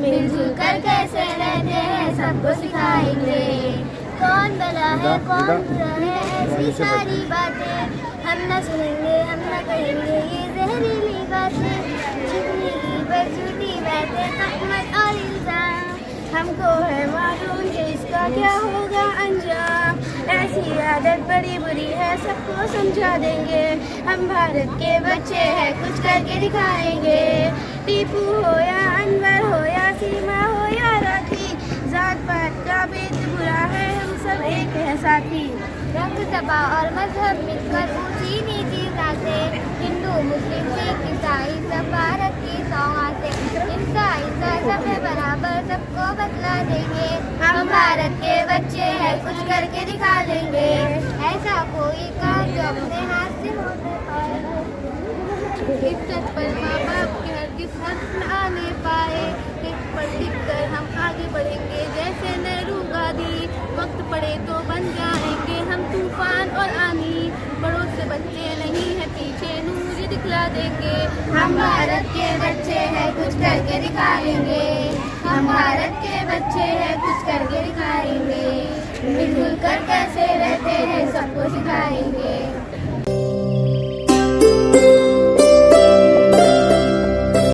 मिलजुल कर कैसे रहते हैं सबको सिखाएंगे। कौन भला है कौन बुरा है ऐसी सारी बातें हम न सुनेंगे हम न कहेंगे ये जहरीली बातें। झूठी पर झूठी बातें तहमत और इल्जाम हमको है मालूम कि इसका क्या होगा अंजाम। ऐसी आदत बड़ी बुरी है सबको समझा देंगे। हम भारत के बच्चे हैं कुछ करके दिखाएंगे। टीपू हो या अनवर हो या सीमा हो या राखी जात पात का भेद बुरा है हम सब एक है साथी। रंग सभा और मजहब मिलकर ऊंची नीची गाते हिंदू मुस्लिम सिख ईसाई सब भारत की सौगातें। इंसा इंसा सब है बराबर सबको बतला देंगे। हम भारत के बच्चे हैं कुछ करके दिखा देंगे। ऐसा कोई काम जो अपने हाथ से होने पाए इज्जत पर माँ बाप के हरगिज़ हर्ष न आने पाए। एक पर टिक कर हम आगे बढ़ेंगे जैसे नेहरू गांधी। वक्त पड़े तो बन जाएंगे हम तूफान और आनी। बड़ों से बच्चे नहीं है पीछे नूर दिखला देंगे। हम भारत के बच्चे हैं कुछ करके दिखाएंगे। हम भारत के बच्चे हैं कुछ करके दिखाएंगे। मिलजुल कर कैसे रहते हैं सबको सिखाएंगे।